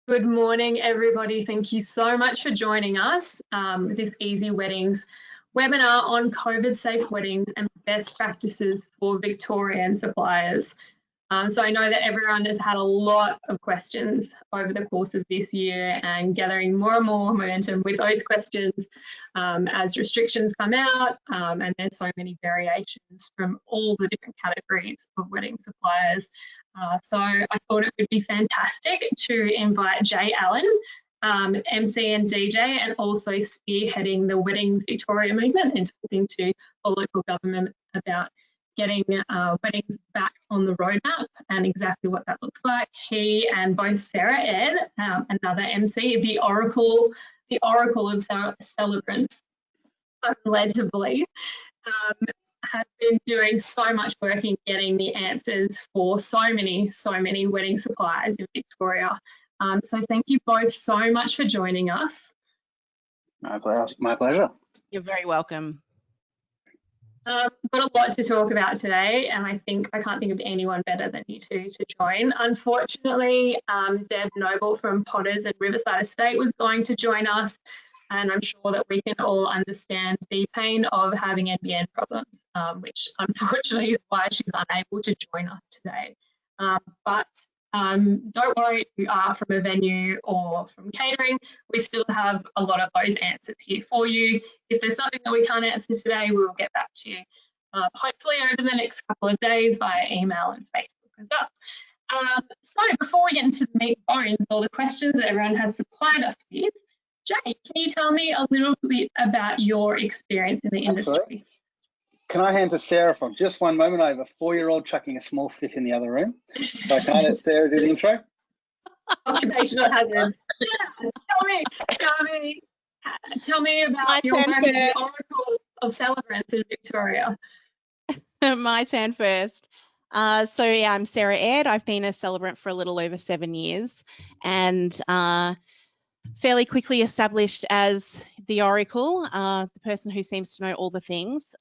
Good morning, everybody. Thank you so much for joining us with this Easy Weddings webinar on COVID-safe weddings and best practices for Victorian suppliers. So I know that everyone has had a lot of questions over the course of this year and gathering more and more momentum with those questions as restrictions come out, and there's so many variations from all the different categories of wedding suppliers. So I thought it would be fantastic to invite Jay Allen, MC and DJ, and also spearheading the Weddings Victoria movement and talking to the local government about getting weddings back on the roadmap and exactly what that looks like. He and both Sarah Aird, another MC, the oracle of celebrants, I'm led to believe, have been doing so much work in getting the answers for so many wedding suppliers in Victoria. So thank you both so much for joining us. My pleasure. You're very welcome. Got a lot to talk about today, and I can't think of anyone better than you two to join. Unfortunately, Deb Noble from Potters and Riverside Estate was going to join us, and I'm sure that we can all understand the pain of having NBN problems, which unfortunately is why she's unable to join us today. But don't worry if you are from a venue or from catering, we still have a lot of those answers here for you. If there's something that we can't answer today, we will get back to you hopefully over the next couple of days via email and Facebook as well. So before we get into the meat and bones of all the questions that everyone has supplied us with, Jay, can you tell me a little bit about your experience in the industry? Absolutely. Can I hand to Sarah for just one moment? I have a 4-year-old chucking a small fit in the other room. So can I let Sarah do the intro? Occupational hazard. Yeah, tell me about your work in the Oracle of Celebrants in Victoria. My turn first. So yeah, I'm Sarah Aird. I've been a celebrant for a little over 7 years and fairly quickly established as the Oracle, the person who seems to know all the things.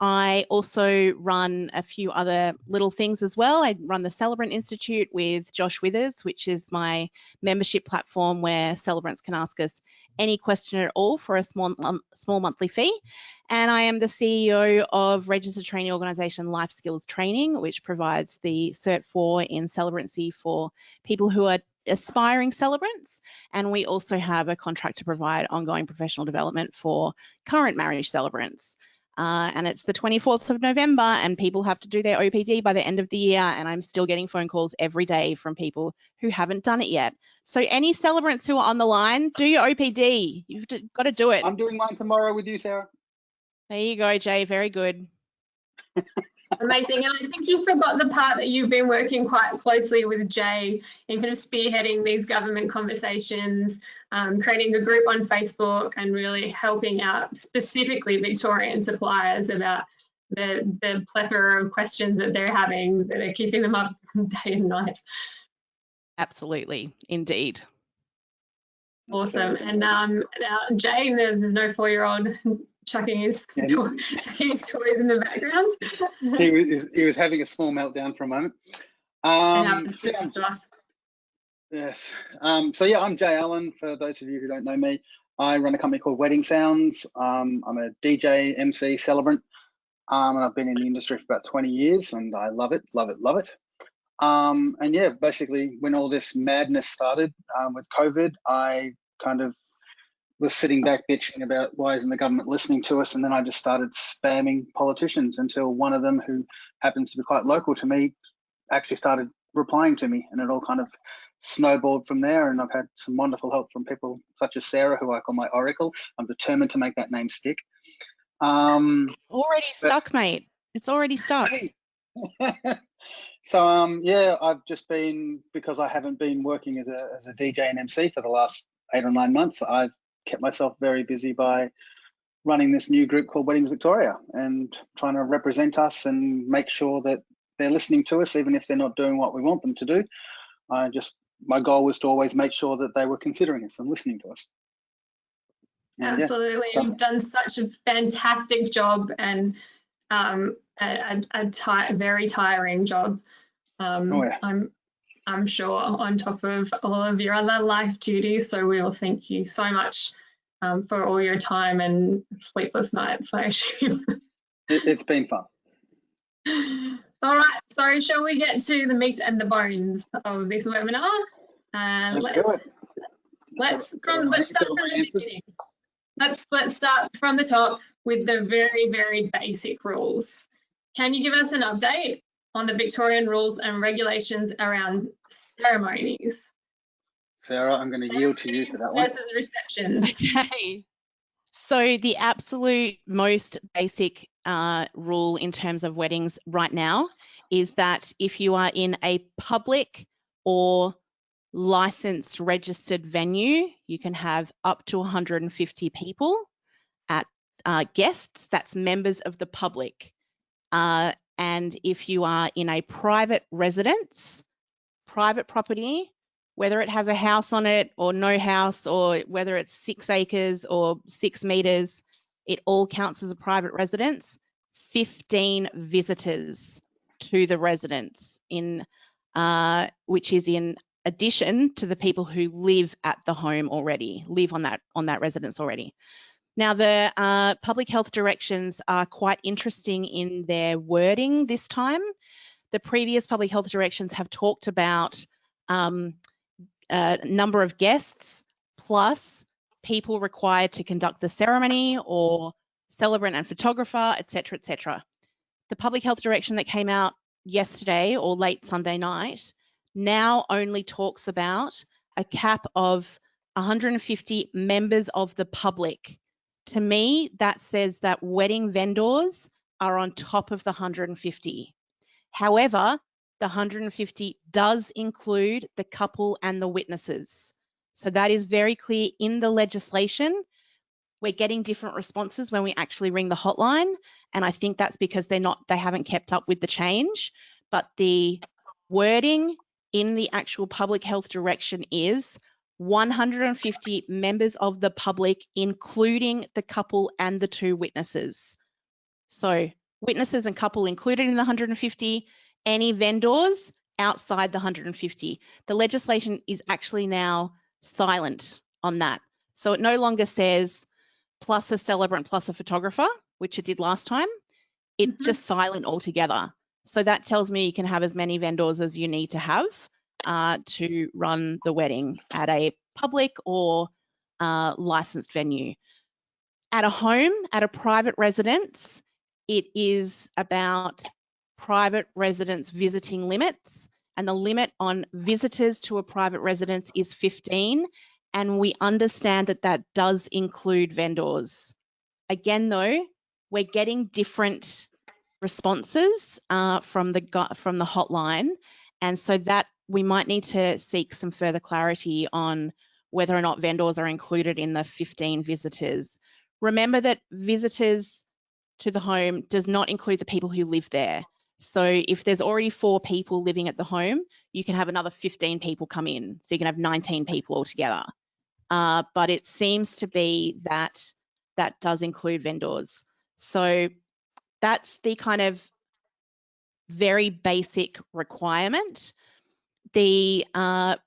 I also run a few other little things as well. I run the Celebrant Institute with Josh Withers, which is my membership platform where celebrants can ask us any question at all for a small monthly fee. And I am the CEO of registered training organisation Life Skills Training, which provides the Cert 4 in celebrancy for people who are aspiring celebrants. And we also have a contract to provide ongoing professional development for current marriage celebrants. And it's the 24th of November and people have to do their OPD by the end of the year, and I'm still getting phone calls every day from people who haven't done it yet. So any celebrants who are on the line, do your OPD. You've got to do it. I'm doing mine tomorrow with you, Sarah. There you go, Jay. Very good. Amazing. And I think you forgot the part that you've been working quite closely with Jay in kind of spearheading these government conversations, creating a group on Facebook and really helping out specifically Victorian suppliers about the plethora of questions that they're having that are keeping them up day and night. Absolutely, indeed. Awesome. And now, Jay, there's no 4-year-old chucking his toys in the background. He was having a small meltdown for a moment. Yes. So yeah, I'm Jay Allen. For those of you who don't know me, I run a company called Wedding Sounds. I'm a DJ, MC, celebrant, and I've been in the industry for about 20 years, and I love it. And yeah, basically, when all this madness started with COVID, I kind of was sitting back bitching about why isn't the government listening to us, and then I just started spamming politicians until one of them, who happens to be quite local to me, actually started replying to me, and it all kind of snowballed from there. And I've had some wonderful help from people such as Sarah, who I call my oracle. I'm determined to make that name stick. Already stuck, mate. It's already stuck. So yeah, I've just been, because I haven't been working as a DJ and MC for the last 8 or 9 months, I've kept myself very busy by running this new group called Weddings Victoria and trying to represent us and make sure that they're listening to us, even if they're not doing what we want them to do. My goal was to always make sure that they were considering us and listening to us. And absolutely. Yeah. You've done such a fantastic job and a very tiring job. Yeah. I'm sure, on top of all of your other life duties. So we will thank you so much for all your time and sleepless nights, I assume. It's been fun. All right, so shall we get to the meat and the bones of this webinar? Let's start from the beginning. Let's start from the top with the very, very basic rules. Can you give us an update on the Victorian rules and regulations around ceremonies? Sarah, I'm going to yield to you for that one. Versus receptions. Okay. So the absolute most basic rule in terms of weddings right now is that if you are in a public or licensed registered venue, you can have up to 150 people at guests, that's members of the public. And if you are in a private residence, private property, whether it has a house on it or no house, or whether it's 6 acres or 6 meters, it all counts as a private residence. 15 visitors to the residence, which is in addition to the people who live at the home already, live on that residence already. Now, the public health directions are quite interesting in their wording this time. The previous public health directions have talked about number of guests plus people required to conduct the ceremony or celebrant and photographer, etc., etc. The public health direction that came out yesterday or late Sunday night now only talks about a cap of 150 members of the public. To me, that says that wedding vendors are on top of the 150. However, the 150 does include the couple and the witnesses. So that is very clear in the legislation. We're getting different responses when we actually ring the hotline, and I think that's because they haven't kept up with the change. But the wording in the actual public health direction is 150 members of the public, including the couple and the 2 witnesses. So witnesses and couple included in the 150, any vendors outside the 150. The legislation is actually now silent on that. So it no longer says plus a celebrant plus a photographer, which it did last time. It's just silent altogether. So that tells me you can have as many vendors as you need to have to run the wedding at a public or licensed venue. At a home, at a private residence, it is about private residence visiting limits, and the limit on visitors to a private residence is 15, and we understand that that does include vendors. Again, though, we're getting different responses from the hotline, and so that we might need to seek some further clarity on whether or not vendors are included in the 15 visitors. Remember that visitors to the home does not include the people who live there. So if there's already 4 people living at the home, you can have another 15 people come in. So you can have 19 people altogether. But it seems to be that that does include vendors. So that's the kind of very basic requirement. The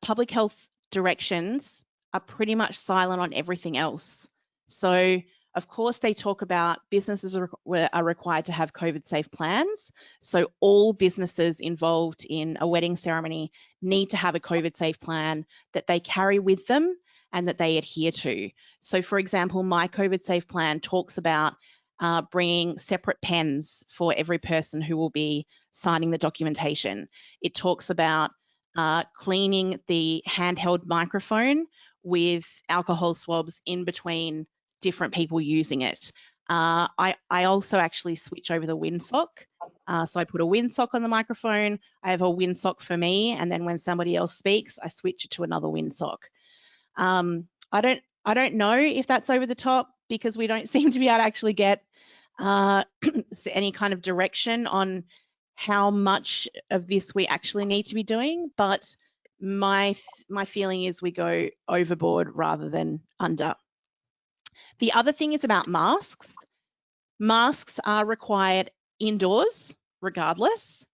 public health directions are pretty much silent on everything else. So of course, they talk about businesses are required to have COVID-safe plans. So all businesses involved in a wedding ceremony need to have a COVID-safe plan that they carry with them and that they adhere to. So for example, my COVID-safe plan talks about bringing separate pens for every person who will be signing the documentation. It talks about cleaning the handheld microphone with alcohol swabs in between different people using it. I also actually switch over the windsock. So I put a windsock on the microphone. I have a windsock for me, and then when somebody else speaks, I switch it to another windsock. I don't know if that's over the top because we don't seem to be able to actually get any kind of direction on how much of this we actually need to be doing. But my feeling is we go overboard rather than under. The other thing is about masks. Masks are required indoors, regardless.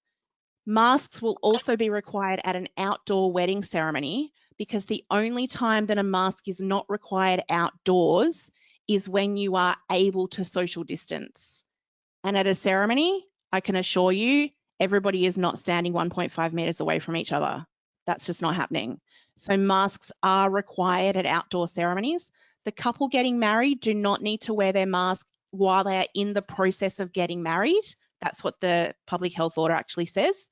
Masks will also be required at an outdoor wedding ceremony, because the only time that a mask is not required outdoors is when you are able to social distance. And at a ceremony, I can assure you, everybody is not standing 1.5 meters away from each other. That's just not happening. So masks are required at outdoor ceremonies. The couple getting married do not need to wear their mask while they are in the process of getting married. That's what the public health order actually says.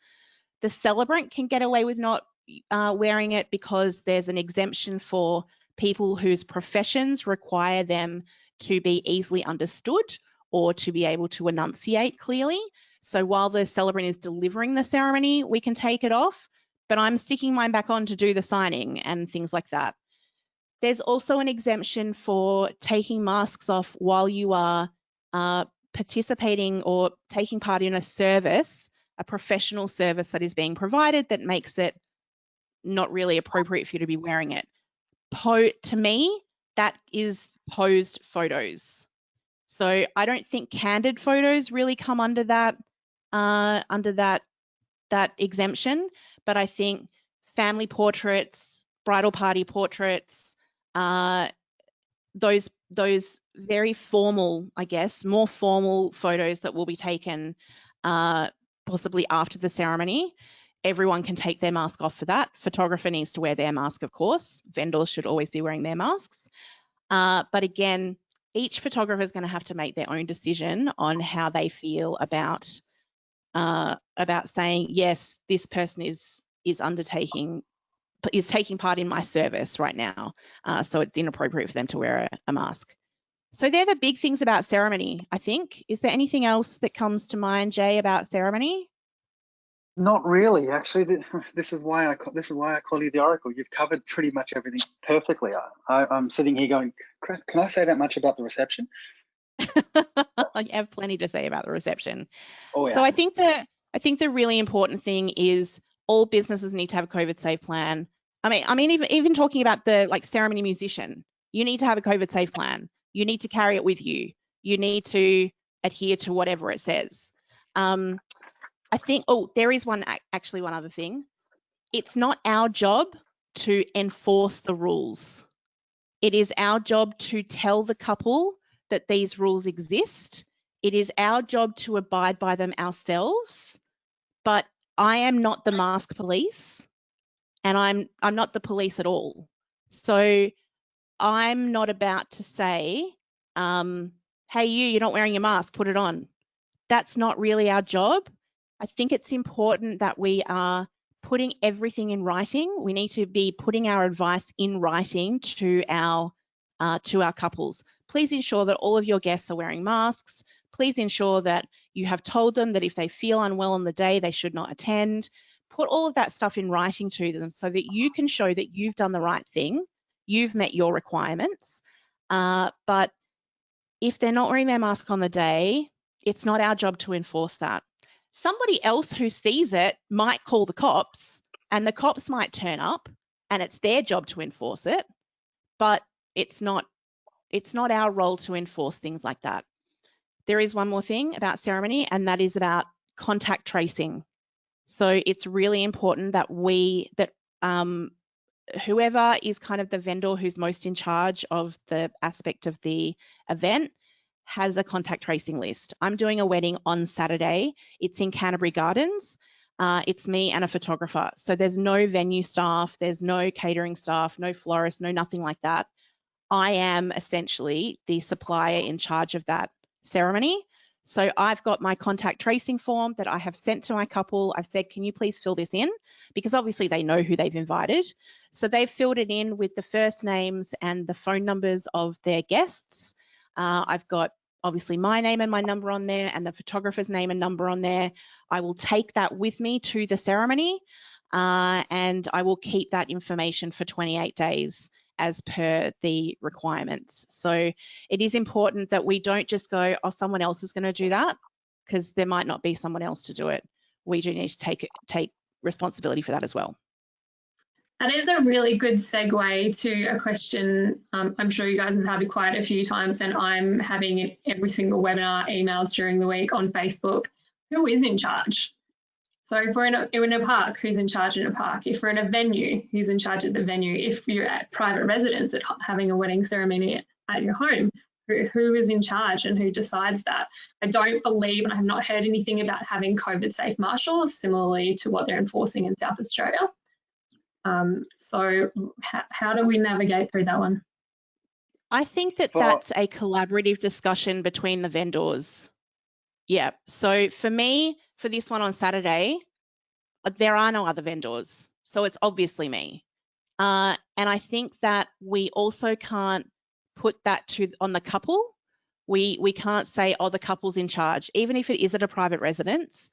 The celebrant can get away with not wearing it because there's an exemption for people whose professions require them to be easily understood or to be able to enunciate clearly. So while the celebrant is delivering the ceremony, we can take it off, but I'm sticking mine back on to do the signing and things like that. There's also an exemption for taking masks off while you are participating or taking part in a service, a professional service that is being provided that makes it not really appropriate for you to be wearing it. To me, that is posed photos. So I don't think candid photos really come under that exemption, but I think family portraits, bridal party portraits, those very formal, I guess, more formal photos that will be taken possibly after the ceremony. Everyone can take their mask off for that. Photographer needs to wear their mask, of course. Vendors should always be wearing their masks. But again, each photographer is going to have to make their own decision on how they feel about saying, yes, this person is taking part in my service right now, so it's inappropriate for them to wear a mask. So they're the big things about ceremony, I think. Is there anything else that comes to mind, Jay, about ceremony? Not really, actually. This is why I call you the Oracle. You've covered pretty much everything perfectly. I'm sitting here going, crap, can I say that much about the reception? I have plenty to say about the reception. Oh, yeah. So I think the really important thing is all businesses need to have a COVID safe plan. I mean, even talking about the ceremony musician, you need to have a COVID safe plan. You need to carry it with you. You need to adhere to whatever it says. I think, there is one other thing. It's not our job to enforce the rules. It is our job to tell the couple that these rules exist. It is our job to abide by them ourselves. But I am not the mask police, and I'm not the police at all. So I'm not about to say, hey, you're not wearing your mask, put it on. That's not really our job. I think it's important that we are putting everything in writing. We need to be putting our advice in writing to our couples. Please ensure that all of your guests are wearing masks. Please ensure that you have told them that if they feel unwell on the day, they should not attend. Put all of that stuff in writing to them so that you can show that you've done the right thing, you've met your requirements. But if they're not wearing their mask on the day, it's not our job to enforce that. Somebody else who sees it might call the cops, and the cops might turn up, and it's their job to enforce it, but it's not our role to enforce things like that. There is one more thing about ceremony, and that is about contact tracing. So it's really important that whoever is kind of the vendor who's most in charge of the aspect of the event has a contact tracing list. I'm doing a wedding on Saturday. It's in Canterbury Gardens. It's me and a photographer. So there's no venue staff, there's no catering staff, no florist, no nothing like that. I am essentially the supplier in charge of that ceremony. So I've got my contact tracing form that I have sent to my couple. I've said, can you please fill this in? Because obviously they know who they've invited. So they've filled it in with the first names and the phone numbers of their guests. I've got obviously my name and my number on there, and the photographer's name and number on there. I will take that with me to the ceremony, and I will keep that information for 28 days as per the requirements. So it is important that we don't just go, oh, someone else is going to do that, because there might not be someone else to do it. We do need to take responsibility for that as well. That is a really good segue to a question I'm sure you guys have had quite a few times, and I'm having it every single webinar, emails during the week on Facebook. Who is in charge? So if we're in a park, who's in charge in a park? If we're in a venue, who's in charge of the venue? If you're at private residence at having a wedding ceremony at your home, who is in charge and who decides that? I don't believe, and I have not heard anything about having COVID safe marshals, similarly to what they're enforcing in South Australia. So how do we navigate through that one? I think that that's a collaborative discussion between the vendors. Yeah. So for me, for this one on Saturday, there are no other vendors. So it's obviously me. And I think that we also can't put that on the couple. We can't say, oh, the couple's in charge. Even if it is at a private residence,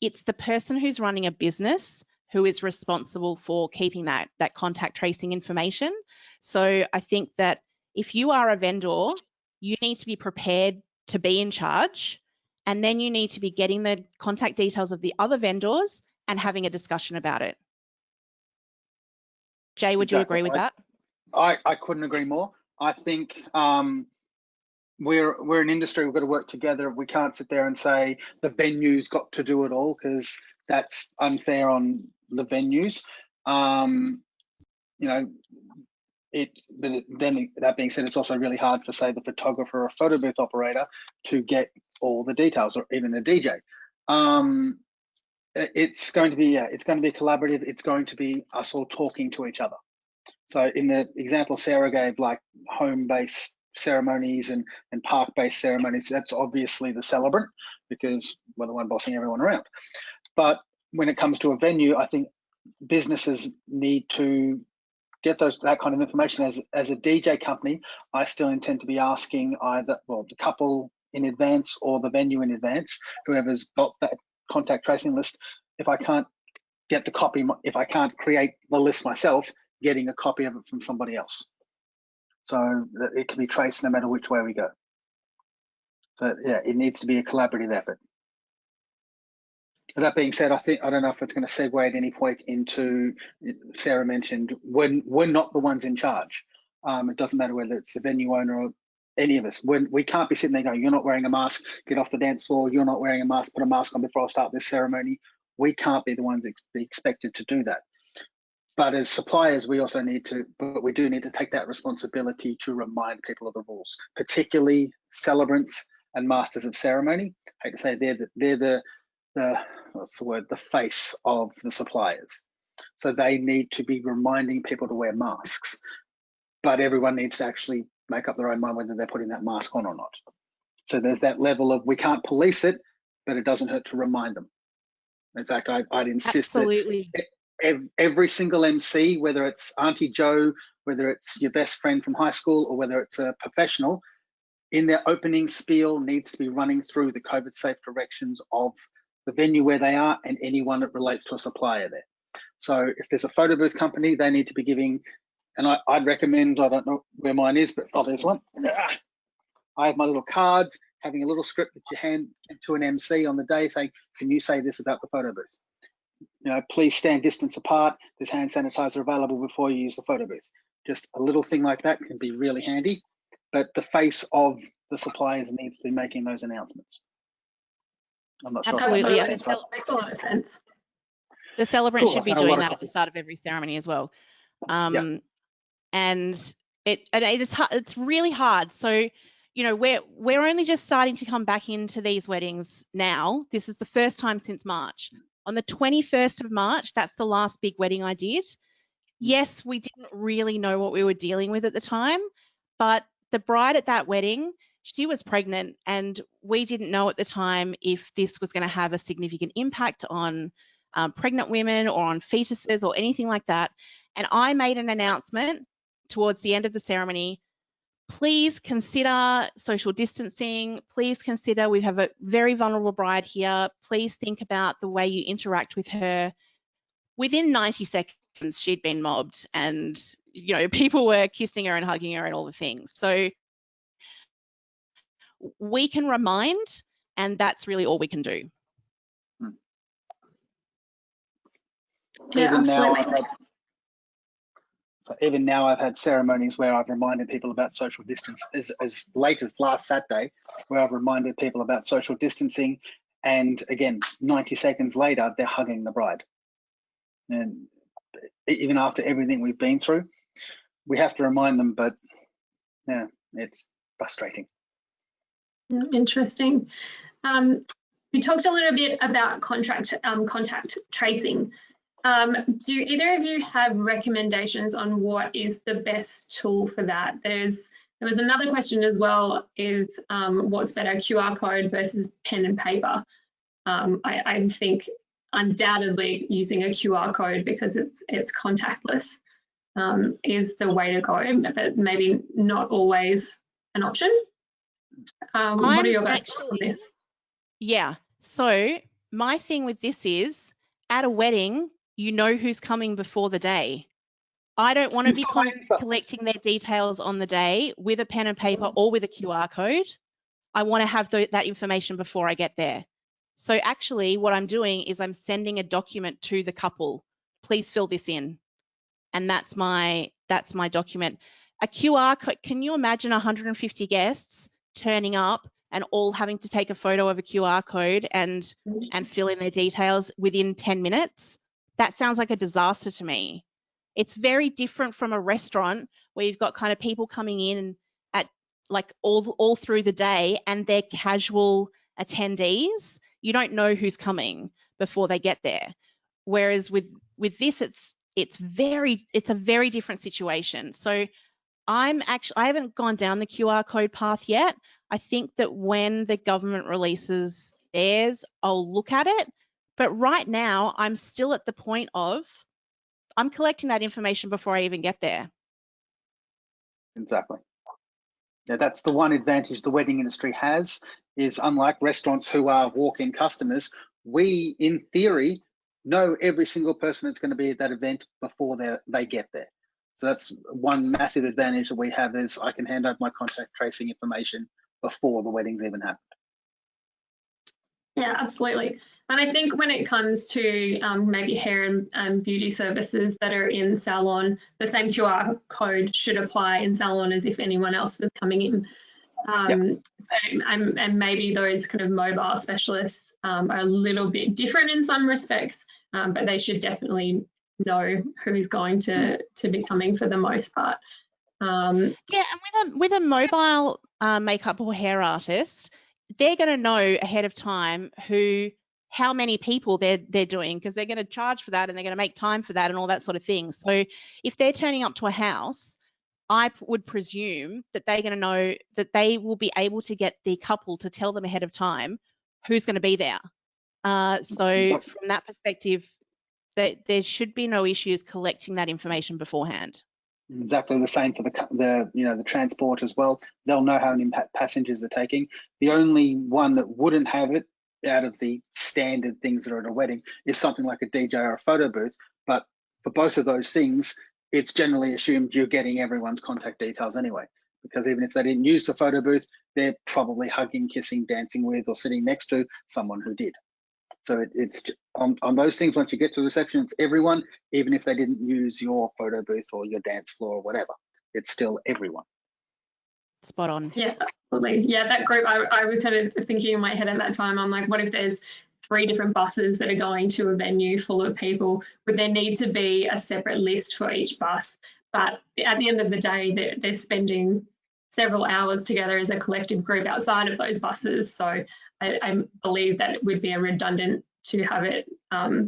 it's the person who's running a business who is responsible for keeping that contact tracing information. So I think that if you are a vendor, you need to be prepared to be in charge, and then you need to be getting the contact details of the other vendors and having a discussion about it. Jay, would you agree with that? I couldn't agree more. I think we're an industry, we've got to work together. We can't sit there and say the venue's got to do it all, because that's unfair on the venues. You know, but then that being said, it's also really hard for, say, the photographer or photo booth operator to get all the details, or even a DJ. It's going to be collaborative. It's going to be us all talking to each other. So in the example Sarah gave, like home-based ceremonies and park-based ceremonies, that's obviously the celebrant, because we're the one bossing everyone around. But when it comes to a venue, I think businesses need to get that kind of information. As a DJ company, I still intend to be asking either, well, the couple in advance or the venue in advance, whoever's got that contact tracing list. If I can't get the copy, if I can't create the list myself, getting a copy of it from somebody else, so that it can be traced no matter which way we go. So yeah, it needs to be a collaborative effort. That being said, I don't know if it's going to segue at any point into, Sarah mentioned, when we're not the ones in charge. It doesn't matter whether it's the venue owner or any of us. When we can't be sitting there going, you're not wearing a mask, get off the dance floor, you're not wearing a mask, put a mask on before I start this ceremony. We can't be the ones expected to do that. But as suppliers, we also need to, but we do need to take that responsibility to remind people of the rules, particularly celebrants and masters of ceremony. I hate to say they're the what's the word, the face of the suppliers. So they need to be reminding people to wear masks, but everyone needs to actually make up their own mind whether they're putting that mask on or not. So there's that level of, we can't police it, but it doesn't hurt to remind them. In fact, I'd insist that every single MC, whether it's Auntie Joe, whether it's your best friend from high school, or whether it's a professional, in their opening spiel needs to be running through the COVID safe directions of the venue where they are and anyone that relates to a supplier there. So if there's a photo booth company, they need to be giving, and I'd recommend, I don't know where mine is, but oh, there's one. I have my little cards, having a little script that you hand to an MC on the day saying, can you say this about the photo booth? You know, please stand distance apart. There's hand sanitizer available before you use the photo booth. Just a little thing like that can be really handy, but the face of the suppliers needs to be making those announcements. I'm not sure. Absolutely, yeah. Makes a lot of sense. The celebrant should be doing that at the start of every ceremony as well. Yeah. And it's really hard. So, you know, we're only just starting to come back into these weddings now. This is the first time since March. On the 21st of March, that's the last big wedding I did. Yes, we didn't really know what we were dealing with at the time, but the bride at that wedding, she was pregnant, and we didn't know at the time if this was going to have a significant impact on pregnant women or on fetuses or anything like that. And I made an announcement towards the end of the ceremony. Please consider social distancing. Please consider, we have a very vulnerable bride here. Please think about the way you interact with her. Within 90 seconds, she'd been mobbed, and, you know, people were kissing her and hugging her and all the things. So we can remind, and that's really all we can do. Yeah, Even now I've had ceremonies where I've reminded people about social distance, as late as last Saturday, where I've reminded people about social distancing And again, 90 seconds later, they're hugging the bride. And even after everything we've been through, we have to remind them, but yeah, it's frustrating. Interesting. We talked a little bit about contact tracing. Do either of you have recommendations on what is the best tool for that? There was another question as well, is what's better, QR code versus pen and paper? I think undoubtedly using a QR code, because it's contactless, is the way to go, but maybe not always an option. What are your guys' thoughts on this? Yeah, so my thing with this is, at a wedding, you know who's coming before the day. I don't want to be collecting their details on the day with a pen and paper or with a QR code. I want to have that information before I get there. So actually what I'm doing is I'm sending a document to the couple. Please fill this in. And that's my document. A QR code, can you imagine 150 guests turning up and all having to take a photo of a QR code and fill in their details within 10 minutes? That sounds like a disaster to me. It's very different from a restaurant where you've got kind of people coming in at like all through the day and they're casual attendees. You don't know who's coming before they get there. Whereas with this, it's a very different situation. So I haven't gone down the QR code path yet. I think that when the government releases theirs, I'll look at it. But right now, I'm still at the point of I'm collecting that information before I even get there. Exactly. Yeah, that's the one advantage the wedding industry has, is unlike restaurants who are walk-in customers, we, in theory, know every single person that's going to be at that event before they get there. So that's one massive advantage that we have, is I can hand over my contact tracing information before the wedding's even happened. Yeah, absolutely. And I think when it comes to maybe hair and beauty services that are in salon, the same QR code should apply in salon as if anyone else was coming in. And maybe those kind of mobile specialists are a little bit different in some respects, but they should definitely know who is going to be coming for the most part. Yeah, and with a mobile makeup or hair artist, they're going to know ahead of time how many people they're doing, because they're going to charge for that and they're going to make time for that and all that sort of thing. So if they're turning up to a house, I would presume that they're going to know that they will be able to get the couple to tell them ahead of time who's going to be there. So from that perspective, there should be no issues collecting that information beforehand. Exactly the same for the transport as well. They'll know how many passengers they're taking. The only one that wouldn't have it out of the standard things that are at a wedding is something like a DJ or a photo booth. But for both of those things, it's generally assumed you're getting everyone's contact details anyway, because even if they didn't use the photo booth, they're probably hugging, kissing, dancing with, or sitting next to someone who did. So it's on those things, once you get to the reception, it's everyone, even if they didn't use your photo booth or your dance floor or whatever, it's still everyone. Spot on. Yes, absolutely. Yeah, that group, I was kind of thinking in my head at that time, I'm like, what if there's 3 different buses that are going to a venue full of people? Would there need to be a separate list for each bus? But at the end of the day, they're spending several hours together as a collective group outside of those buses. So I believe that it would be redundant to have it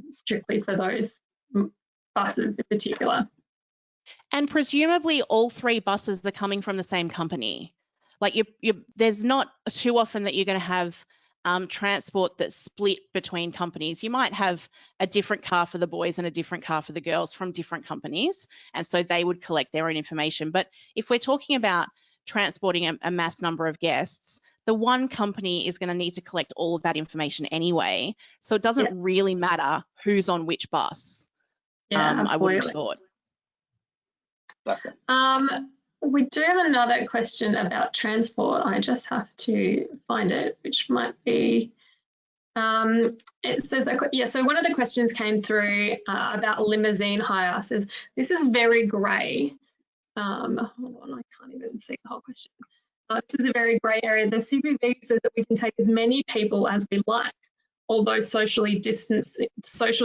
strictly for those buses in particular. And presumably all 3 buses are coming from the same company. Like there's not too often that you're going to have transport that's split between companies. You might have a different car for the boys and a different car for the girls from different companies, and so they would collect their own information. But if we're talking about transporting a mass number of guests, the one company is going to need to collect all of that information anyway. So it doesn't really matter who's on which bus. Yeah, absolutely. I would have thought. Exactly. We do have another question about transport. I just have to find it, which might be, it says that, so one of the questions came through about limousine hire. Says, this is very grey. Hold on, I can't even see the whole question. This is a very grey area. The CPV says that we can take as many people as we like. although social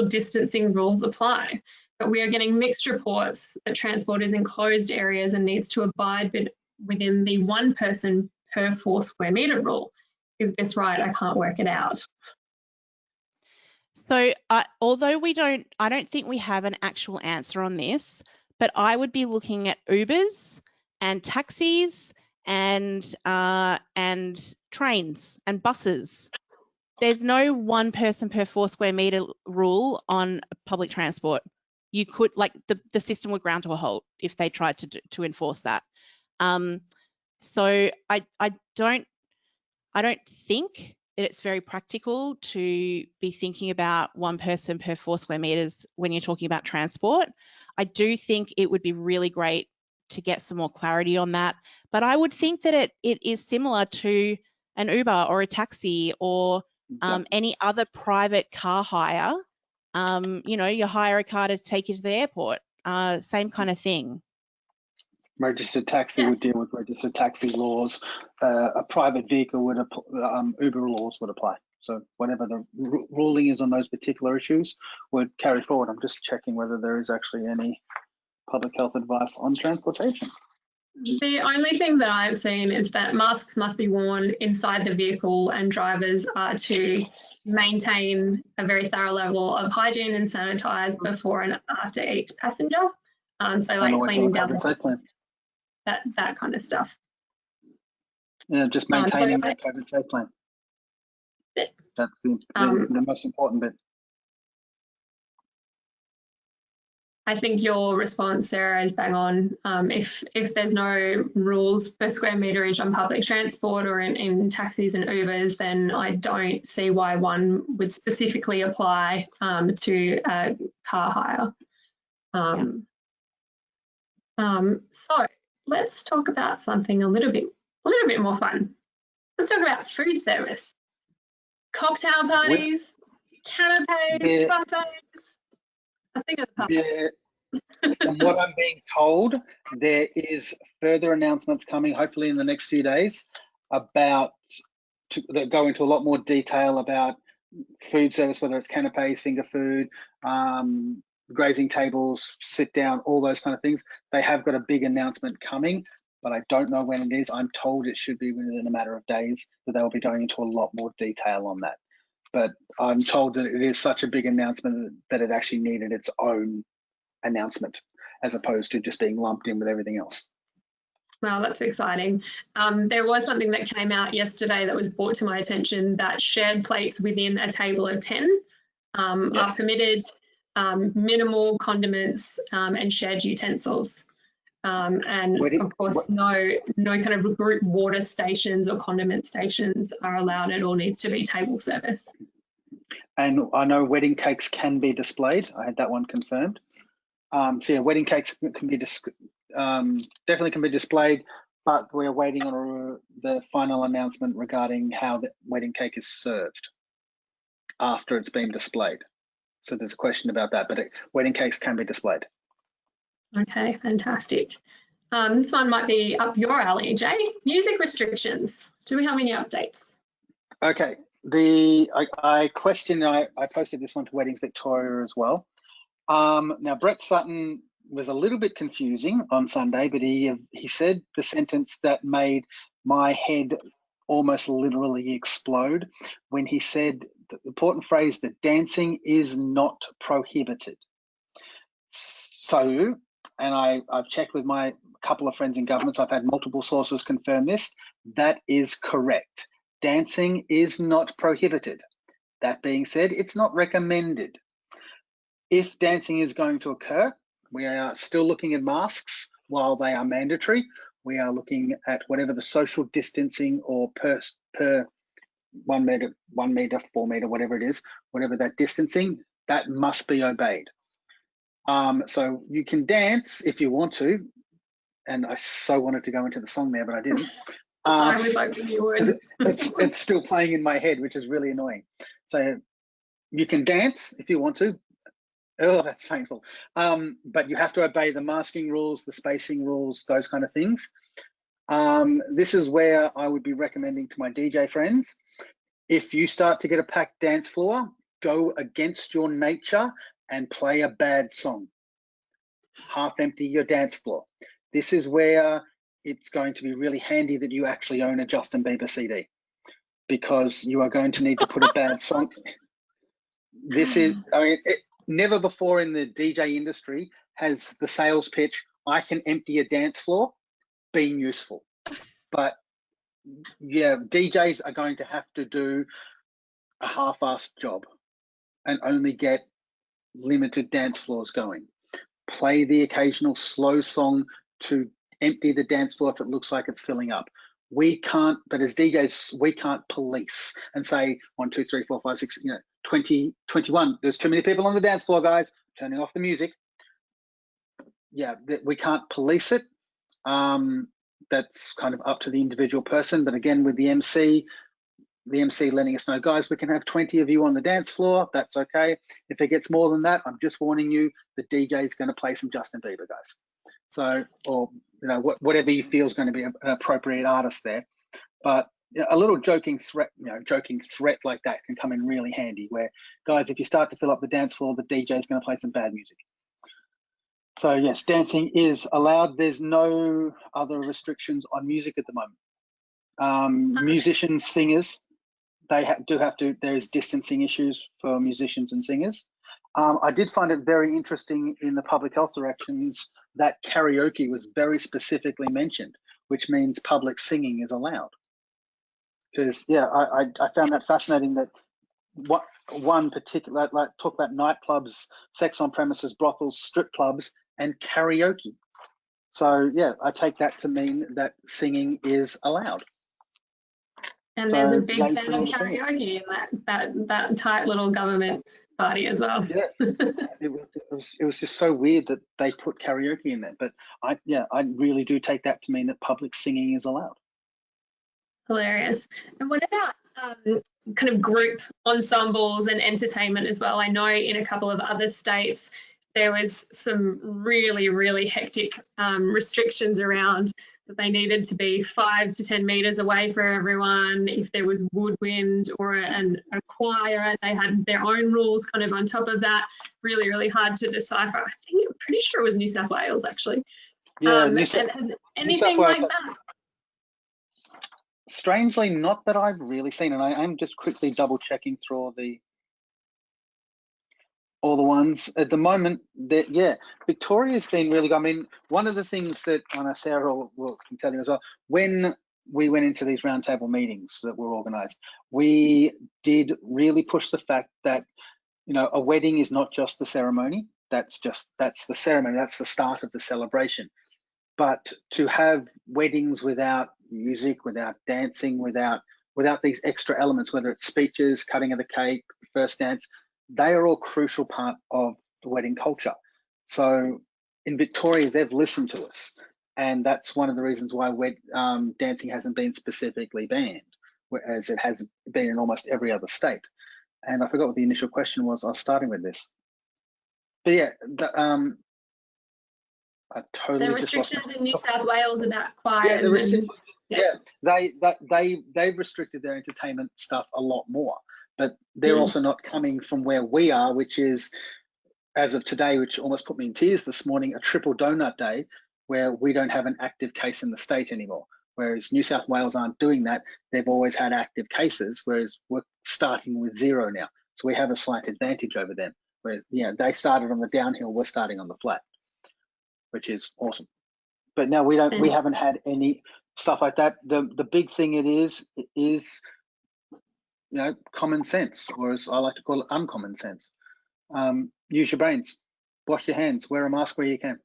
distancing rules apply. But we are getting mixed reports that transport is in closed areas and needs to abide within the 1 person per 4 square metre rule. Is this right? I can't work it out. So although I don't think we have an actual answer on this, but I would be looking at Ubers and taxis and trains and buses. There's no 1 person per 4 square metre rule on public transport. You could, like, the system would ground to a halt if they tried to enforce that. So I don't think it's very practical to be thinking about 1 person per 4 square metres when you're talking about transport. I do think it would be really great to get some more clarity on that, but I would think that it is similar to an Uber or a taxi or any other private car hire. You know, you hire a car to take you to the airport, same kind of thing. Registered taxi would deal with registered taxi laws. A private vehicle would Uber laws would apply. So whatever the ruling is on those particular issues would carry forward. I'm just checking whether there is actually any public health advice on transportation. The only thing that I've seen is that masks must be worn inside the vehicle and drivers are to maintain a very thorough level of hygiene and sanitize before and after each passenger. So like cleaning down the house, that kind of stuff. Yeah, just maintaining the COVID safe plan. That's the most important bit. I think your response, Sarah, is bang on. If there's no rules per square meterage on public transport or in taxis and Ubers, then I don't see why one would specifically apply to car hire. So let's talk about something a little bit more fun. Let's talk about food service, cocktail parties, canapes, buffets. I think it's puffs. Yeah. From what I'm being told, there is further announcements coming, hopefully in the next few days, that go into a lot more detail about food service, whether it's canapes, finger food, grazing tables, sit down, all those kind of things. They have got a big announcement coming, but I don't know when it is. I'm told it should be within a matter of days that they'll be going into a lot more detail on that. But I'm told that it is such a big announcement that it actually needed its own announcement as opposed to just being lumped in with everything else. Well, that's exciting. There was something that came out yesterday that was brought to my attention that shared plates within a table of 10 are permitted, minimal condiments and shared utensils. And of course, no kind of group water stations or condiment stations are allowed. It all needs to be table service. And I know wedding cakes can be displayed. I had that one confirmed. So yeah, wedding cakes can be definitely can be displayed, but we're waiting on the final announcement regarding how the wedding cake is served after it's been displayed. So there's a question about that, but wedding cakes can be displayed. Okay, fantastic. This one might be up your alley, Jay. Music restrictions. Do we have any updates? Okay, I posted this one to Weddings Victoria as well. Now, Brett Sutton was a little bit confusing on Sunday, but he said the sentence that made my head almost literally explode when he said the important phrase that dancing is not prohibited. So, and I've checked with my couple of friends in governments, I've had multiple sources confirm this, that is correct. Dancing is not prohibited. That being said, it's not recommended. If dancing is going to occur, we are still looking at masks while they are mandatory. We are looking at whatever the social distancing or per 1 meter, 4 meter, whatever it is, whatever that distancing, that must be obeyed. So you can dance if you want to, and I so wanted to go into the song there, but I didn't. I was hoping you would. It's still playing in my head, which is really annoying. So you can dance if you want to. Oh, that's painful. But you have to obey the masking rules, the spacing rules, those kind of things. This is where I would be recommending to my DJ friends, If you start to get a packed dance floor, go against your nature and play a bad song. Half empty your dance floor. This is where it's going to be really handy that you actually own a Justin Bieber CD, because you are going to need to put a bad song. This is, I mean, never before in the DJ industry has the sales pitch, I can empty a dance floor, been useful. But yeah, DJs are going to have to do a half-assed job and only get limited dance floors going. Play the occasional slow song to empty the dance floor if it looks like it's filling up. We can't, but as DJs, we can't police and say 1, 2, 3, 4, 5, 6, 20, 21. There's too many people on the dance floor, guys. Turning off the music. Yeah, we can't police it. That's kind of up to the individual person. But again, with the MC letting us know, guys, we can have 20 of you on the dance floor. That's okay. If it gets more than that, I'm just warning you, the DJ is going to play some Justin Bieber, guys. So, or whatever you feel is going to be an appropriate artist there. But a little joking threat like that can come in really handy. Where, guys, if you start to fill up the dance floor, the DJ is going to play some bad music. So yes, dancing is allowed. There's no other restrictions on music at the moment. Musicians, singers, they do have to, there's distancing issues for musicians and singers. I did find it very interesting in the public health directions that karaoke was very specifically mentioned, which means public singing is allowed. Because yeah, I found that fascinating that what one particular, like talk about nightclubs, sex on premises, brothels, strip clubs, and karaoke. So yeah, I take that to mean that singing is allowed. And there's a big fan of karaoke in that tight little government party as well. Yeah, it was just so weird that they put karaoke in there. But I really do take that to mean that public singing is allowed. Hilarious. And what about kind of group ensembles and entertainment as well? I know in a couple of other states there was some really, really hectic restrictions around that they needed to be 5 to 10 meters away from everyone. If there was woodwind or a choir, they had their own rules kind of on top of that. Really, really hard to decipher. I'm pretty sure it was New South Wales actually. Yeah, anything like that? Strangely, not that I've really seen, and I'm just quickly double checking through all the ones at the moment. That yeah, Victoria's been really good. I mean, one of the things that I know Sarah can tell you as well, when we went into these roundtable meetings that were organised, we did really push the fact that a wedding is not just the ceremony. That's the ceremony. That's the start of the celebration. But to have weddings without music, without dancing, without these extra elements, whether it's speeches, cutting of the cake, first dance, they are all crucial part of the wedding culture. So in Victoria, they've listened to us. And that's one of the reasons why dancing hasn't been specifically banned, whereas it has been in almost every other state. And I forgot what the initial question was. I was starting with this. But yeah, I totally the restrictions in New South Wales about choirs. They've restricted their entertainment stuff a lot more, but they're also not coming from where we are, which is, as of today, which almost put me in tears this morning, a triple donut day where we don't have an active case in the state anymore. Whereas New South Wales aren't doing that. They've always had active cases, whereas we're starting with 0 now. So we have a slight advantage over them, where they started on the downhill, we're starting on the flat, which is awesome. But no, we haven't had any stuff like that. The big thing it is common sense, or as I like to call it, uncommon sense. Use your brains, wash your hands, wear a mask where you can.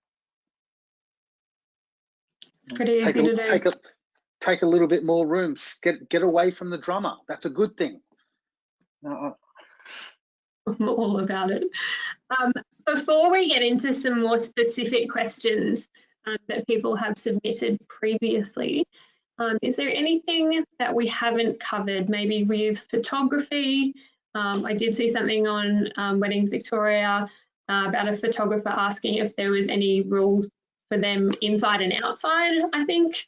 It's pretty easy to do. Take a little bit more room. Get away from the drummer. That's a good thing. I'm all about it. Before we get into some more specific questions that people have submitted previously, is there anything that we haven't covered, maybe with photography? I did see something on Weddings Victoria about a photographer asking if there was any rules for them inside and outside, I think.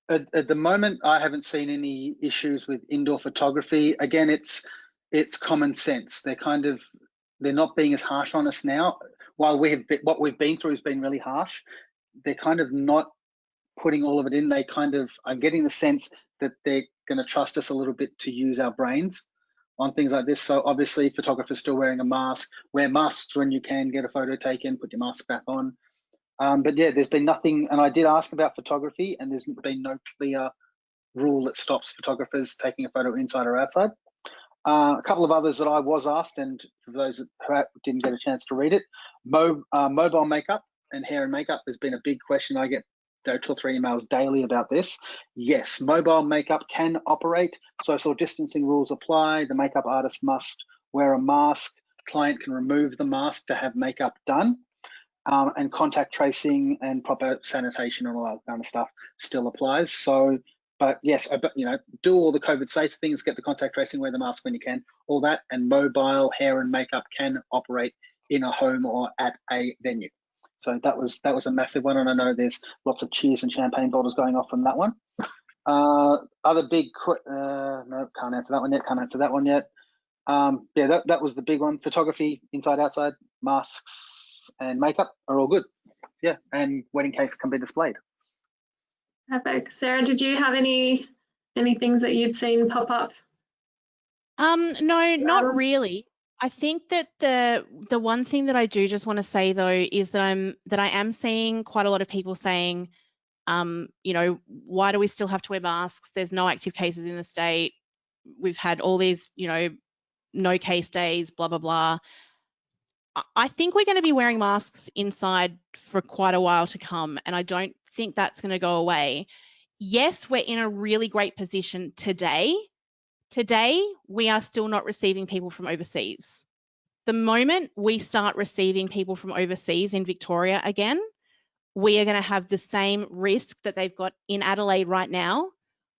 At the moment, I haven't seen any issues with indoor photography. Again, it's common sense. They're not being as harsh on us now. While what we've been through has been really harsh, they're kind of not putting all of it in. I'm getting the sense that they're going to trust us a little bit to use our brains on things like this. So obviously, photographers still wearing a mask. Wear masks when you can get a photo taken. Put your mask back on. But yeah, there's been nothing. And I did ask about photography, and there's been no clear rule that stops photographers taking a photo inside or outside. A couple of others that I was asked, and for those who didn't get a chance to read it, mobile makeup and hair and makeup has been a big question. I get 2 or 3 emails daily about this. Yes, mobile makeup can operate. Social distancing rules apply. The makeup artist must wear a mask. Client can remove the mask to have makeup done. And contact tracing and proper sanitation and all that kind of stuff still applies. So, but yes, do all the COVID safe things, get the contact tracing, wear the mask when you can, all that, and mobile hair and makeup can operate in a home or at a venue. So that was a massive one, and I know there's lots of cheers and champagne bottles going off from that one. Other big, no, can't answer that one yet. Can't answer that one yet. Yeah, that was the big one. Photography, inside, outside, masks and makeup are all good. Yeah, and wedding cakes can be displayed. Perfect. Sarah, did you have any things that you'd seen pop up? No, not really. I think that the one thing that I do just want to say though is that I am seeing quite a lot of people saying, why do we still have to wear masks? There's no active cases in the state. We've had all these, no case days, blah, blah, blah. I think we're going to be wearing masks inside for quite a while to come, and I don't think that's going to go away. Yes, we're in a really great position today. Today, we are still not receiving people from overseas. The moment we start receiving people from overseas in Victoria again, we are going to have the same risk that they've got in Adelaide right now,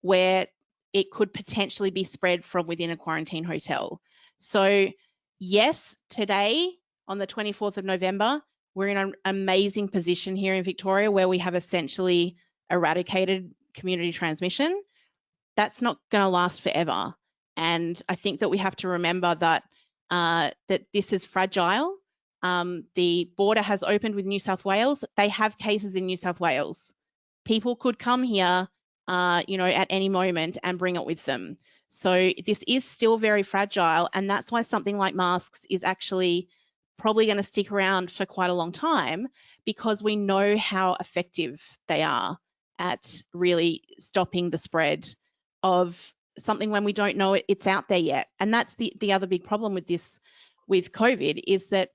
where it could potentially be spread from within a quarantine hotel. So yes, today on the 24th of November, we're in an amazing position here in Victoria where we have essentially eradicated community transmission. That's not going to last forever. And I think that we have to remember that that this is fragile. The border has opened with New South Wales. They have cases in New South Wales. People could come here, at any moment and bring it with them. So this is still very fragile, and that's why something like masks is actually probably going to stick around for quite a long time, because we know how effective they are at really stopping the spread of something when we don't know it's out there yet. And that's the other big problem with this, with COVID, is that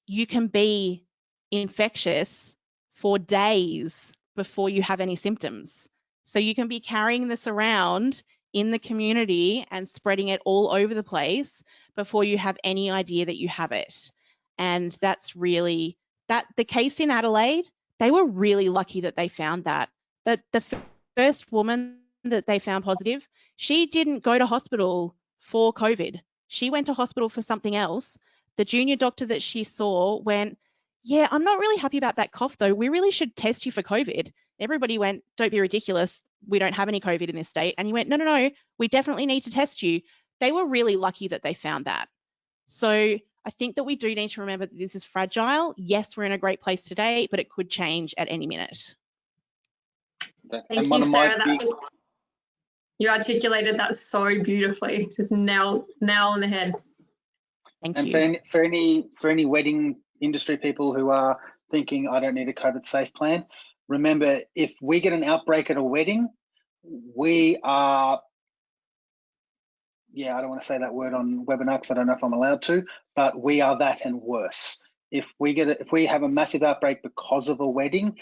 you can be infectious for days before you have any symptoms. So you can be carrying this around in the community and spreading it all over the place before you have any idea that you have it. And that's really the case in Adelaide. They were really lucky that they found that the first woman that they found positive, she didn't go to hospital for COVID. She went to hospital for something else. The junior doctor that she saw went, yeah, I'm not really happy about that cough though. We really should test you for COVID. Everybody went, don't be ridiculous. We don't have any COVID in this state. And he went, no, we definitely need to test you. They were really lucky that they found that. So I think that we do need to remember that this is fragile. Yes, we're in a great place today, but it could change at any minute. Thank you, Sarah. You articulated that so beautifully, just nail on the head. Thank you. And for any wedding industry people who are thinking, I don't need a COVID safe plan, remember, if we get an outbreak at a wedding, we are, I don't want to say that word on webinar because I don't know if I'm allowed to, but we are that and worse. If we have a massive outbreak because of a wedding,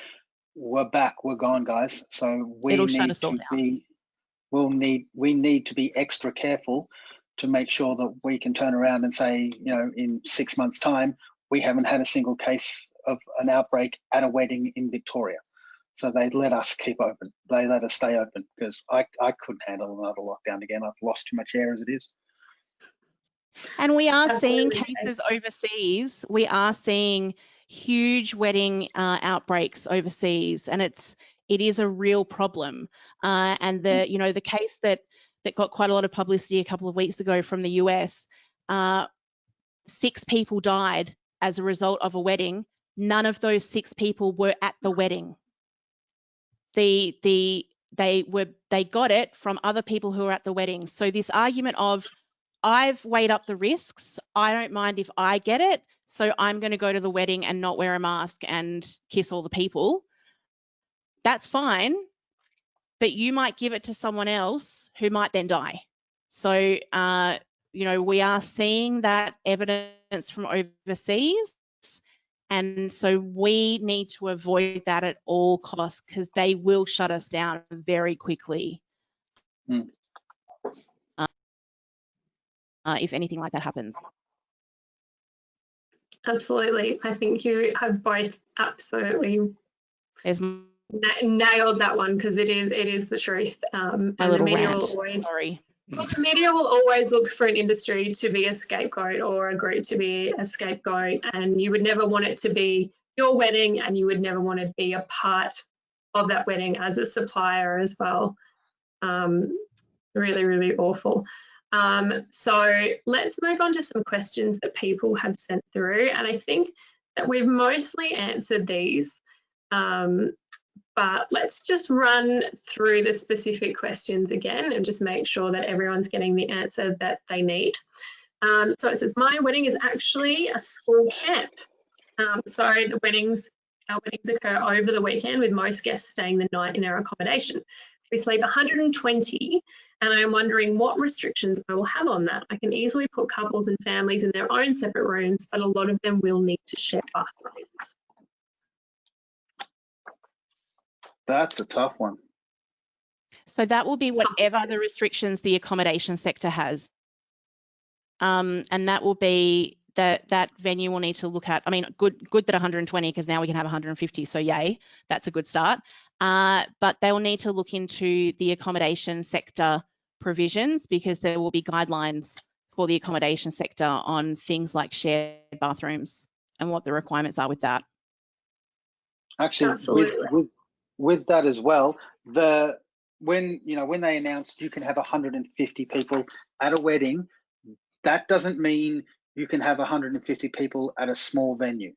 we're gone, guys. So we need to be extra careful to make sure that we can turn around and say, in 6 months' time, we haven't had a single case of an outbreak at a wedding in Victoria. So they let us keep open. They let us stay open, because I couldn't handle another lockdown again. I've lost too much hair as it is. And we are seeing cases overseas. We are seeing huge wedding outbreaks overseas, and it's It is a real problem. And the, you know, the case that got quite a lot of publicity a couple of weeks ago from the US, 6 people died as a result of a wedding. None of those 6 people were at the wedding. They got it from other people who were at the wedding. So this argument of, I've weighed up the risks, I don't mind if I get it, so I'm going to go to the wedding and not wear a mask and kiss all the people. That's fine, but you might give it to someone else who might then die. So, you know, we are seeing that evidence from overseas, and so we need to avoid that at all costs, because they will shut us down very quickly. If anything like that happens. Absolutely. I think you have both absolutely nailed that one, because it is the truth. And the media will always, well, the media will always look for an industry to be a scapegoat or a group to be a scapegoat, and you would never want it to be your wedding, and you would never want to be a part of that wedding as a supplier as well. Really, really awful. So let's move on to some questions that people have sent through, and I think that we've mostly answered these, but let's just run through the specific questions again and just make sure that everyone's getting the answer that they need. So it says, my wedding is actually a school camp. So our weddings occur over the weekend, with most guests staying the night in our accommodation. We sleep 120, and I am wondering what restrictions I will have on that. I can easily put couples and families in their own separate rooms, but a lot of them will need to share bathrooms. That's a tough one. So that will be whatever the restrictions the accommodation sector has. And that will be that venue will need to look at. I mean, good that 120, because now we can have 150, so yay, that's a good start. But they will need to look into the accommodation sector provisions, because there will be guidelines for the accommodation sector on things like shared bathrooms and what the requirements are with that. Actually, with that as well, when they announced you can have 150 people at a wedding, that doesn't mean you can have 150 people at a small venue.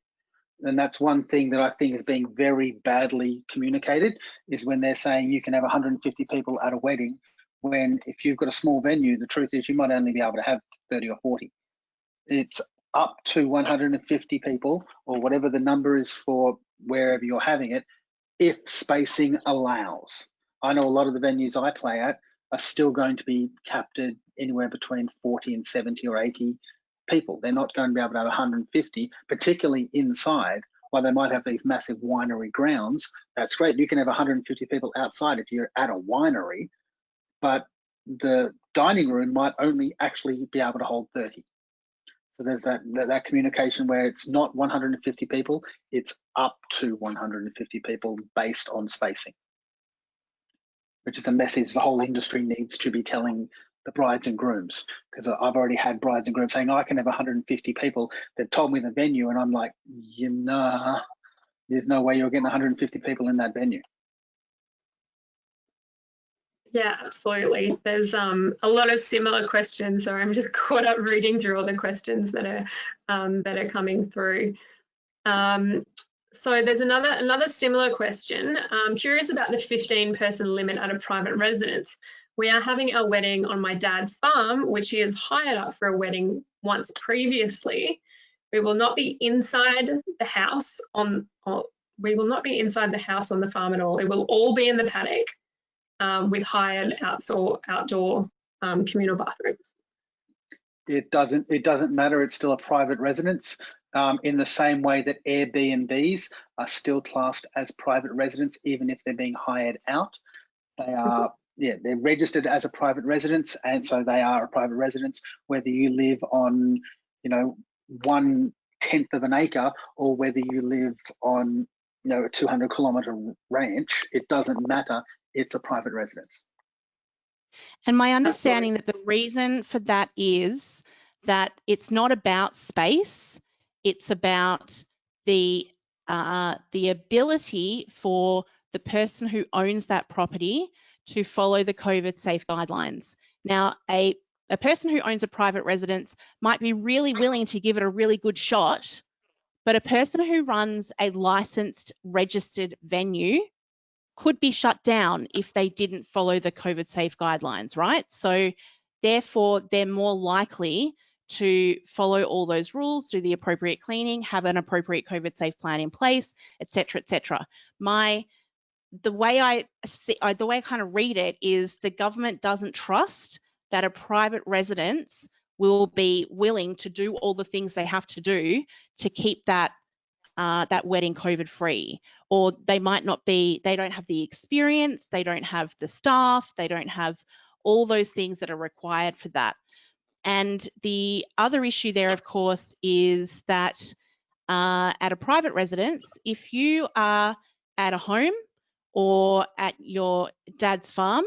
And that's one thing that I think is being very badly communicated, is when they're saying you can have 150 people at a wedding, when if you've got a small venue, the truth is you might only be able to have 30 or 40. It's up to 150 people, or whatever the number is for wherever you're having it, if spacing allows. I know a lot of the venues I play at are still going to be capped at anywhere between 40 and 70 or 80 people. They're not going to be able to have 150, particularly inside. While they might have these massive winery grounds, that's great. You can have 150 people outside if you're at a winery, but the dining room might only actually be able to hold 30. So there's that communication where it's not 150 people, it's up to 150 people based on spacing, which is a message the whole industry needs to be telling the brides and grooms, because I've already had brides and grooms saying, I can have 150 people. They've told me the venue, and I'm like, there's no way you're getting 150 people in that venue. Yeah, absolutely. There's a lot of similar questions, so I'm just caught up reading through all the questions that are coming through. So there's another similar question. I'm curious about the 15-person limit at a private residence. We are having our wedding on my dad's farm, which he has hired up for a wedding once previously. We will not be inside the house on the farm at all. It will all be in the paddock, with hired outdoor communal bathrooms. It doesn't matter. It's still a private residence. In the same way that Airbnbs are still classed as private residence, even if they're being hired out. They are, they're registered as a private residence, and so they are a private residence, whether you live on, 1/10 of an acre, or whether you live on, a 200-kilometre ranch. It doesn't matter. It's a private residence. And my understanding that the reason for that is that it's not about space. It's about the ability for the person who owns that property to follow the COVID safe guidelines. Now, a person who owns a private residence might be really willing to give it a really good shot, but a person who runs a licensed, registered venue could be shut down if they didn't follow the COVID safe guidelines, right? So therefore, they're more likely to follow all those rules, do the appropriate cleaning, have an appropriate COVID safe plan in place, etc., etc. The way I kind of read it is the government doesn't trust that a private residence will be willing to do all the things they have to do to keep that wedding COVID free, or they might not be, they don't have the experience, they don't have the staff, they don't have all those things that are required for that. And the other issue there, of course, is that at a private residence, if you are at a home or at your dad's farm,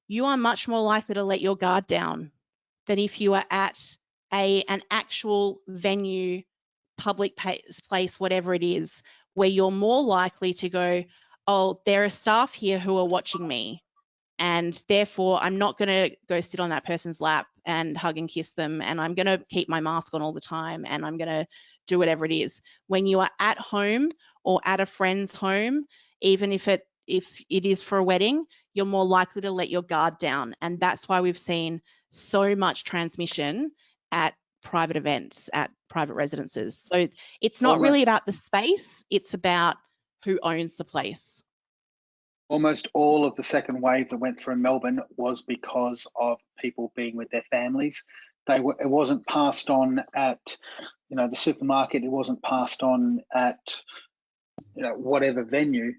you are much more likely to let your guard down than if you are at an actual venue, public place, whatever it is, where you're more likely to go, oh, there are staff here who are watching me, and therefore I'm not going to go sit on that person's lap and hug and kiss them, and I'm going to keep my mask on all the time, and I'm going to do whatever it is. When you are at home or at a friend's home, even if it is for a wedding, you're more likely to let your guard down. And that's why we've seen so much transmission at private events, at private residences. So it's not really about the space, it's about who owns the place. Almost all of the second wave that went through Melbourne was because of people being with their families. It wasn't passed on at, the supermarket. It wasn't passed on at, whatever venue.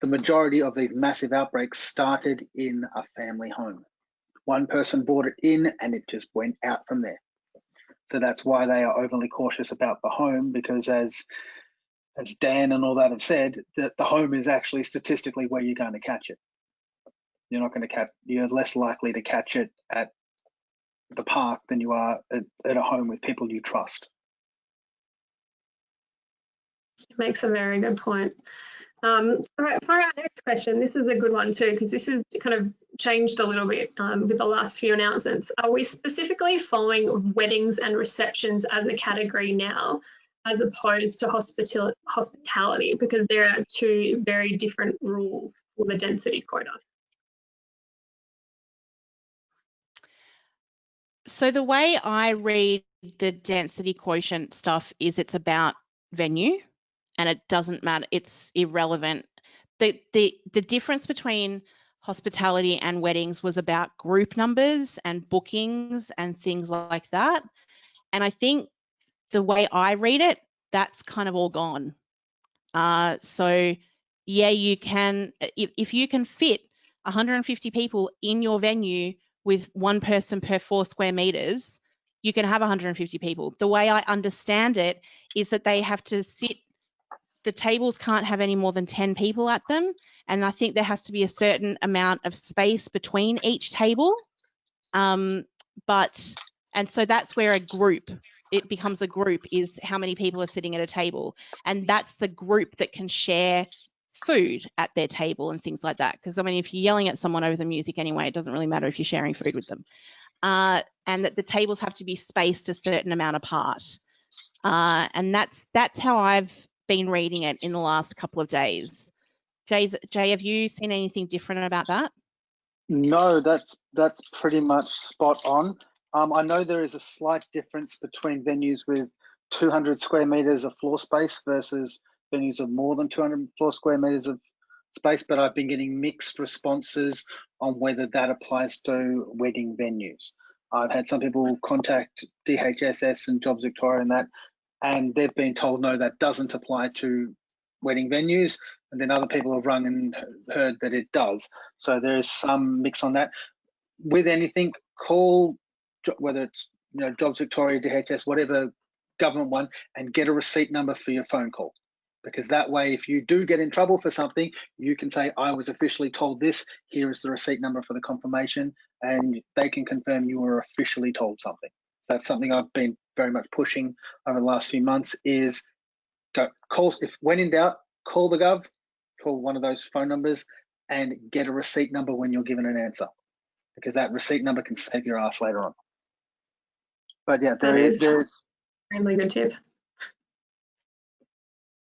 The majority of these massive outbreaks started in a family home. One person brought it in and it just went out from there. So that's why they are overly cautious about the home, because as Dan and all that have said, that the home is actually statistically where you're going to catch it. You're less likely to catch it at the park than you are at a home with people you trust. Makes a very good point. All right, for our next question, this is a good one too, because this has kind of changed a little bit with the last few announcements. Are we specifically following weddings and receptions as a category now, as opposed to hospitality, because there are two very different rules for the density quota? So the way I read the density quotient stuff is it's about venue, and it doesn't matter, it's irrelevant. The difference between hospitality and weddings was about group numbers and bookings and things like that. And I think the way I read it, that's kind of all gone. So yeah, you can, if you can fit 150 people in your venue with one person per 4 square meters, you can have 150 people. The way I understand it is that they have to sit, the tables can't have any more than 10 people at them. And I think there has to be a certain amount of space between each table. And so that's where it becomes a group, is how many people are sitting at a table. And that's the group that can share food at their table and things like that. Because I mean, if you're yelling at someone over the music anyway, it doesn't really matter if you're sharing food with them. And that the tables have to be spaced a certain amount apart. And that's how I've been reading it in the last couple of days. Jay, have you seen anything different about that? No, that's pretty much spot on. I know there is a slight difference between venues with 200 square meters of floor space versus venues of more than 200 floor square meters of space, but I've been getting mixed responses on whether that applies to wedding venues. I've had some people contact DHSS and Jobs Victoria and they've been told, no, that doesn't apply to wedding venues. And then other people have rung and heard that it does. So there is some mix on that. With anything, call, whether it's Jobs Victoria, DHS, whatever government one, and get a receipt number for your phone call. Because that way, if you do get in trouble for something, you can say, I was officially told this, here is the receipt number for the confirmation, and they can confirm you were officially told something. So that's something I've been very much pushing over the last few months, is when in doubt, call the gov, for one of those phone numbers and get a receipt number when you're given an answer, because that receipt number can save your ass later on. But yeah, there's extremely good tip.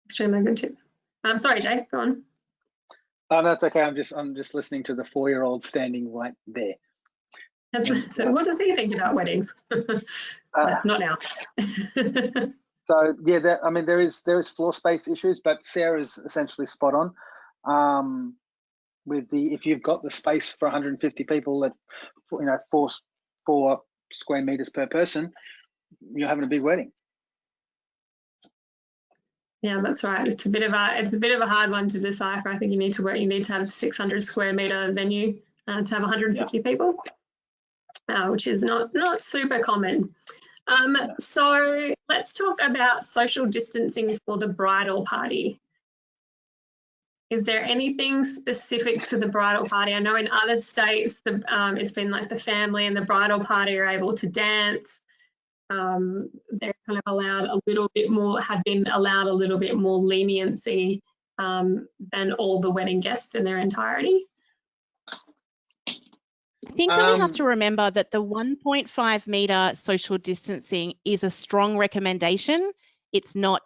Extremely good tip. I'm sorry, Jay, go on. Oh, no, it's okay. I'm just listening to the 4-year-old standing right there. So what does he think about weddings? Not now. So yeah, there is floor space issues, but Sarah's essentially spot on. With if you've got the space for 150 people at 4 square meters per person, you're having a big wedding. Yeah, that's right. It's a bit of a hard one to decipher. I think you need to have 600 square meter venue to have 150 people, which is not super common. So let's talk about social distancing for the bridal party. Is there anything specific to the bridal party? I know in other states it's been like the family and the bridal party are able to dance. They're kind of allowed a little bit more, have been allowed a little bit more leniency than all the wedding guests in their entirety. I think that we have to remember that the 1.5 metre social distancing is a strong recommendation. It's not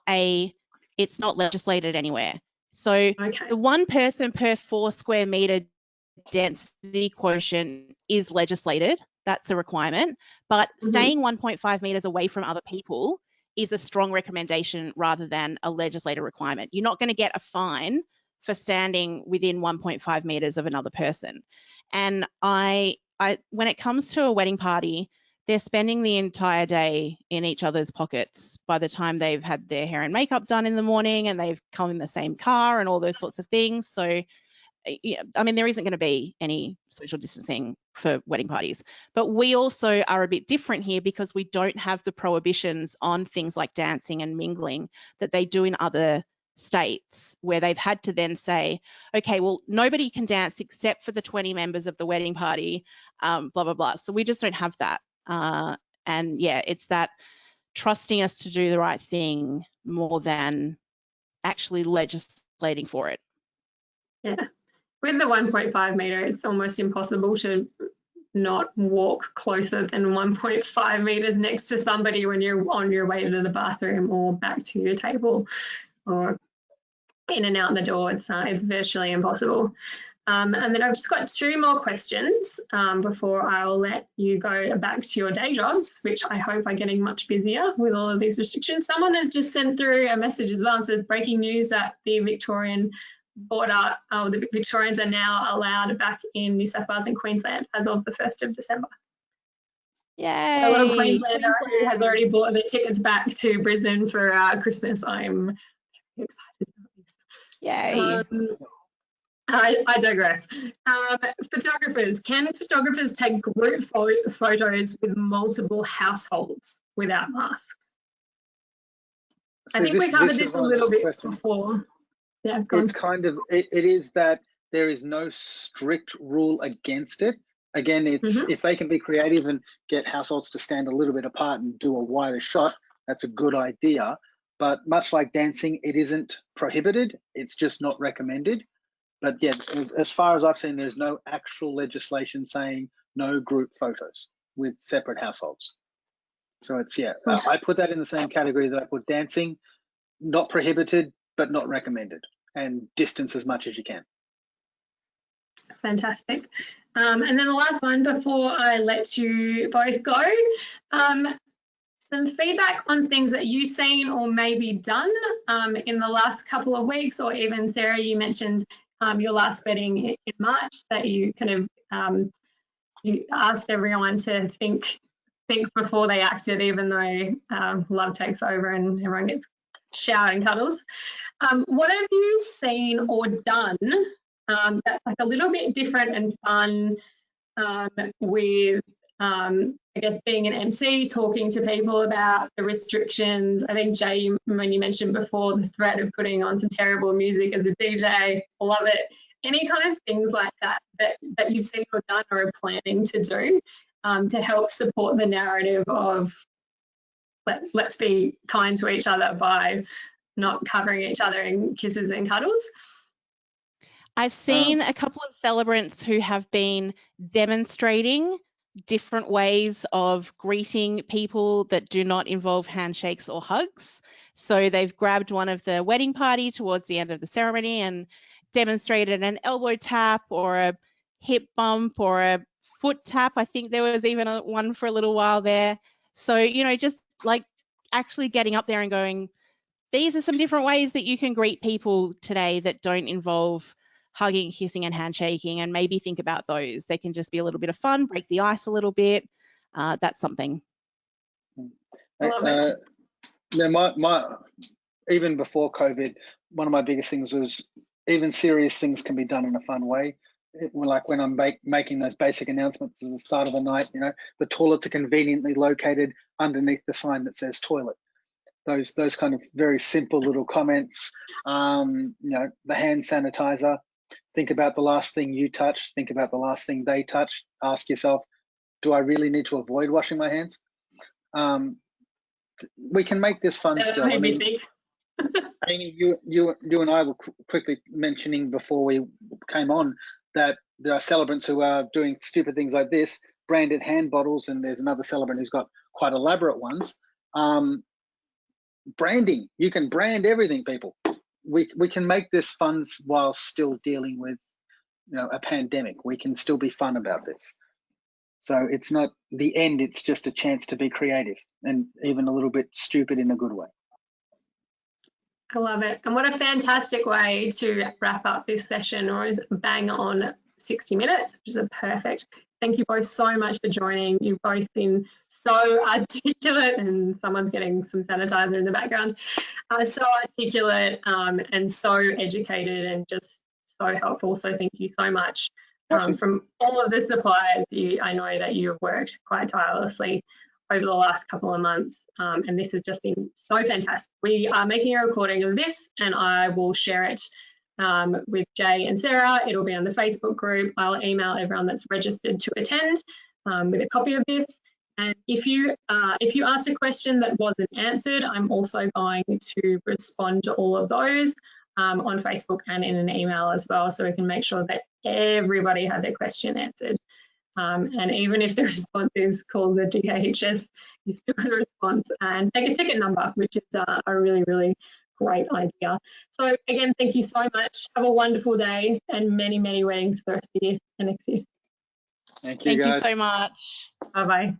legislated anywhere. So the 1 person per 4 square metre density quotient is legislated. That's a requirement. But staying 1.5 metres away from other people is a strong recommendation rather than a legislated requirement. You're not going to get a fine for standing within 1.5 metres of another person. And when it comes to a wedding party, they're spending the entire day in each other's pockets by the time they've had their hair and makeup done in the morning and they've come in the same car and all those sorts of things. So, yeah, I mean, there isn't going to be any social distancing for wedding parties. But we also are a bit different here because we don't have the prohibitions on things like dancing and mingling that they do in other states, where they've had to then say, okay, well, nobody can dance except for the 20 members of the wedding party, blah, blah, blah. So we just don't have that. And yeah, it's that trusting us to do the right thing more than actually legislating for it. Yeah. With the 1.5 metre, it's almost impossible to not walk closer than 1.5 metres next to somebody when you're on your way to the bathroom or back to your table or in and out the door. It's virtually impossible. And then I've just got 2 more questions before I'll let you go back to your day jobs, which I hope are getting much busier with all of these restrictions. Someone has just sent through a message as well. So breaking news that the Victorian border, the Victorians are now allowed back in New South Wales and Queensland as of the 1st of December. Yay! A little Queenslander who has already bought the tickets back to Brisbane for Christmas. I'm excited about this. Yay! I digress. Photographers. Can photographers take group photos with multiple households without masks? I think we covered this a little bit before. Yeah, it's kind of, it is that there is no strict rule against it. Again, it's if they can be creative and get households to stand a little bit apart and do a wider shot, that's a good idea. But much like dancing, it isn't prohibited. It's just not recommended. But yeah, as far as I've seen, there's no actual legislation saying no group photos with separate households. So it's, I put that in the same category that I put dancing, not prohibited, but not recommended, and distance as much as you can. Fantastic. And then the last one before I let you both go, some feedback on things that you've seen or maybe done in the last couple of weeks, or even Sarah, you mentioned your last wedding in March that you kind of you asked everyone to think before they acted, even though love takes over and everyone gets showered and cuddles. What have you seen or done that's like a little bit different and fun with, I guess, being an MC, talking to people about the restrictions? I think, Jay, when you mentioned before the threat of putting on some terrible music as a DJ, love it. Any kind of things like that you've seen or done or are planning to do to help support the narrative of let's be kind to each other by not covering each other in kisses and cuddles? I've seen a couple of celebrants who have been demonstrating different ways of greeting people that do not involve handshakes or hugs. So they've grabbed one of the wedding party towards the end of the ceremony and demonstrated an elbow tap or a hip bump or a foot tap. I think there was even one for a little while there. So, you know, just like actually getting up there and going, these are some different ways that you can greet people today that don't involve hugging, kissing, and handshaking, and maybe think about those. They can just be a little bit of fun, break the ice a little bit. That's something. Yeah, even before COVID, one of my biggest things was even serious things can be done in a fun way. Like when I'm making those basic announcements at the start of the night, you know, the toilets are conveniently located underneath the sign that says toilet. Those kind of very simple little comments. You know, the hand sanitizer. Think about the last thing you touched. Think about the last thing they touched. Ask yourself, do I really need to avoid washing my hands? We can make this fun still. I mean, Amy, you and I were quickly mentioning before we came on that there are celebrants who are doing stupid things like this, branded hand bottles, and there's another celebrant who's got quite elaborate ones. Branding, you can brand everything, people. We can make this fun while still dealing with, you know, a pandemic. We can still be fun about this. So it's not the end, it's just a chance to be creative and even a little bit stupid in a good way. I love it. And what a fantastic way to wrap up this session, or is bang on 60 minutes, which is a perfect. Thank you both so much for joining. You've both been so articulate, and someone's getting some sanitizer in the background, so articulate and so educated and just so helpful. So thank you so much. From all of the suppliers, I know that you have worked quite tirelessly over the last couple of months, and this has just been so fantastic. We are making a recording of this, and I will share it with Jay and Sarah. It'll be on the Facebook group. I'll email everyone that's registered to attend with a copy of this. And if you asked a question that wasn't answered, I'm also going to respond to all of those on Facebook and in an email as well, so we can make sure that everybody had their question answered. And even if the response is call the DHS, you still got a response and take a ticket number, which is a really, really great idea. So again, thank you so much. Have a wonderful day and many, many weddings for the rest of the year and next year. Thank you, guys. Thank you so much. Bye-bye.